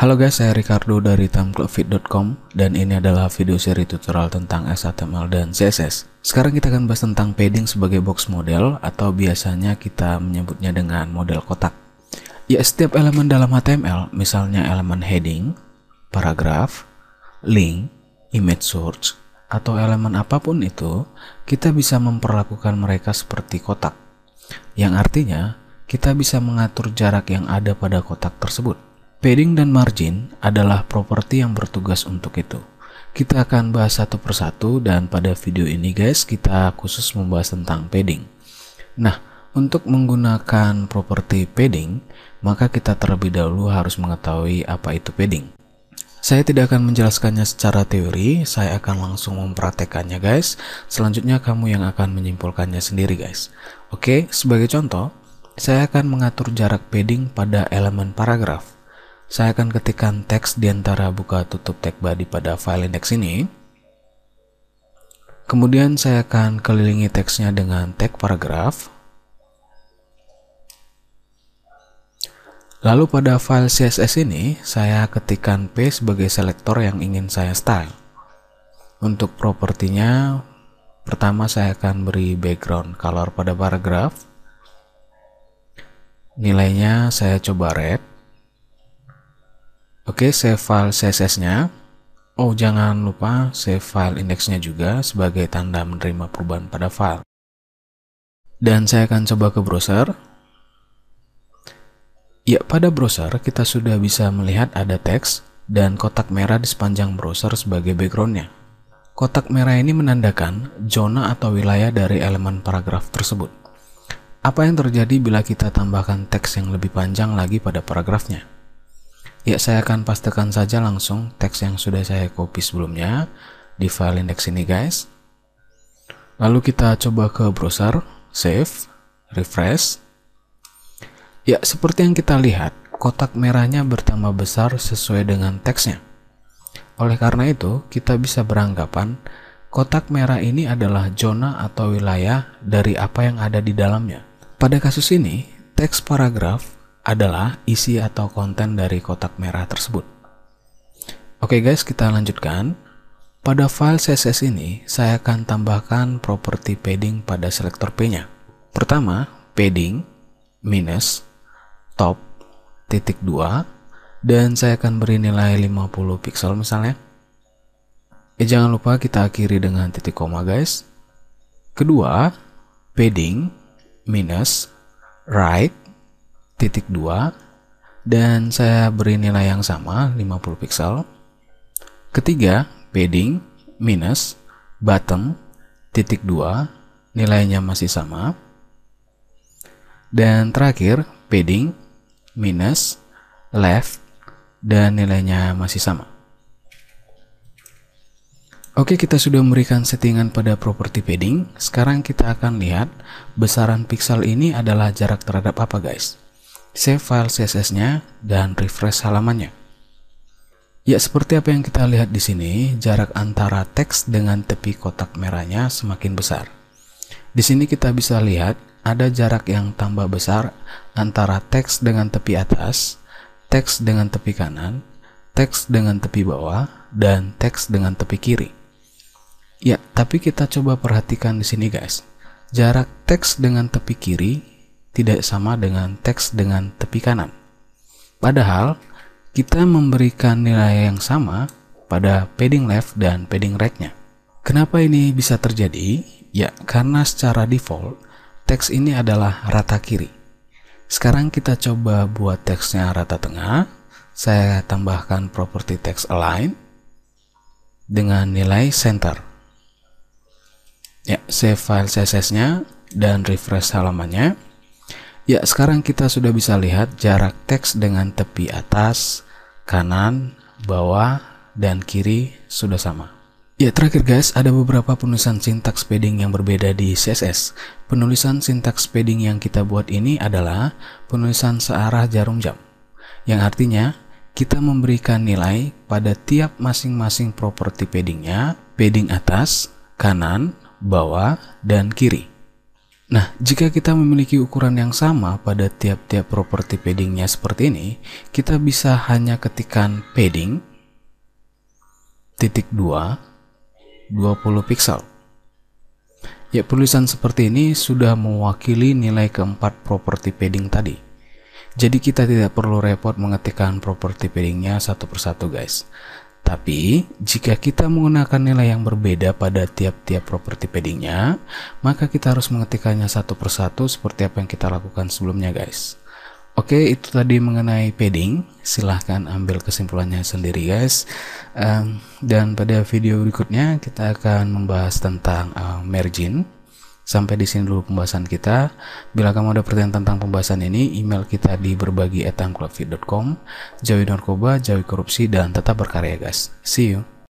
Halo guys, saya Ricardo dari timeclubfit.com dan ini adalah video seri tutorial tentang HTML dan CSS. Sekarang kita akan bahas tentang padding sebagai box model atau biasanya kita menyebutnya dengan model kotak. Ya, setiap elemen dalam HTML, misalnya elemen heading, paragraf, link, image source, atau elemen apapun itu, kita bisa memperlakukan mereka seperti kotak. Yang artinya, kita bisa mengatur jarak yang ada pada kotak tersebut. Padding dan margin adalah properti yang bertugas untuk itu. Kita akan bahas satu persatu dan pada video ini guys, kita khusus membahas tentang padding. Nah, untuk menggunakan properti padding, maka kita terlebih dahulu harus mengetahui apa itu padding. Saya tidak akan menjelaskannya secara teori, saya akan langsung mempraktekannya guys. Selanjutnya kamu yang akan menyimpulkannya sendiri guys. Oke, sebagai contoh, saya akan mengatur jarak padding pada elemen paragraf. Saya akan ketikkan teks di antara buka tutup tag body pada file index ini. Kemudian saya akan kelilingi teksnya dengan tag paragraf. Lalu pada file CSS ini, saya ketikkan P sebagai selektor yang ingin saya style. Untuk propertinya, pertama saya akan beri background color pada paragraf. Nilainya saya coba red. Oke, save file CSS-nya. Oh, jangan lupa save file index-nya juga sebagai tanda menerima perubahan pada file. Dan saya akan coba ke browser. Ya, pada browser kita sudah bisa melihat ada teks dan kotak merah di sepanjang browser sebagai background-nya. Kotak merah ini menandakan zona atau wilayah dari elemen paragraf tersebut. Apa yang terjadi bila kita tambahkan teks yang lebih panjang lagi pada paragrafnya? Ya, saya akan pastikan saja langsung teks yang sudah saya copy sebelumnya di file index ini guys. Lalu kita coba ke browser, save, refresh. Ya, seperti yang kita lihat, kotak merahnya bertambah besar sesuai dengan teksnya. Oleh karena itu, kita bisa beranggapan kotak merah ini adalah zona atau wilayah dari apa yang ada di dalamnya. Pada kasus ini, teks paragraf adalah isi atau konten dari kotak merah tersebut. Oke guys, kita lanjutkan. Pada file CSS ini, saya akan tambahkan properti padding pada selektor P-nya. Pertama, padding minus top titik 2 dan saya akan beri nilai 50 pixel misalnya. Jangan lupa kita akhiri dengan titik koma guys. Kedua, padding minus right titik 2 dan saya beri nilai yang sama 50 pixel. Ketiga, padding minus bottom titik 2 nilainya masih sama. Dan terakhir, padding minus left dan nilainya masih sama. Oke, kita sudah memberikan settingan pada properti padding. Sekarang kita akan lihat besaran pixel ini adalah jarak terhadap apa guys. Save file CSS-nya dan refresh halamannya. Ya, seperti apa yang kita lihat di sini, jarak antara teks dengan tepi kotak merahnya semakin besar. Di sini kita bisa lihat ada jarak yang tambah besar antara teks dengan tepi atas, teks dengan tepi kanan, teks dengan tepi bawah, dan teks dengan tepi kiri. Ya, tapi kita coba perhatikan di sini guys. Jarak teks dengan tepi kiri tidak sama dengan teks dengan tepi kanan. Padahal, kita memberikan nilai yang sama pada padding left dan padding right-nya. Kenapa ini bisa terjadi? Ya, karena secara default, teks ini adalah rata kiri. Sekarang kita coba buat teksnya rata tengah. Saya tambahkan properti text align dengan nilai center. Ya, save file CSS-nya dan refresh halamannya. Ya, sekarang kita sudah bisa lihat jarak teks dengan tepi atas, kanan, bawah, dan kiri sudah sama. Ya, terakhir guys, ada beberapa penulisan sintaks padding yang berbeda di CSS. Penulisan sintaks padding yang kita buat ini adalah penulisan searah jarum jam, yang artinya kita memberikan nilai pada tiap masing-masing properti paddingnya, padding atas, kanan, bawah, dan kiri. Nah, jika kita memiliki ukuran yang sama pada tiap-tiap properti paddingnya seperti ini, kita bisa hanya ketikkan padding titik 2 20 pixel. Ya, tulisan seperti ini sudah mewakili nilai keempat properti padding tadi. Jadi kita tidak perlu repot mengetikkan properti paddingnya satu persatu guys. Tapi, jika kita menggunakan nilai yang berbeda pada tiap-tiap properti paddingnya, maka kita harus mengetikkannya satu persatu seperti apa yang kita lakukan sebelumnya guys. Oke, itu tadi mengenai padding. Silahkan ambil kesimpulannya sendiri guys. Dan pada video berikutnya kita akan membahas tentang margin. Sampai di sini dulu pembahasan kita. Bila kamu ada pertanyaan tentang pembahasan ini, email kita di berbagi@timeclubfit.com. Jauhi narkoba, jauhi korupsi, dan tetap berkarya guys. See you.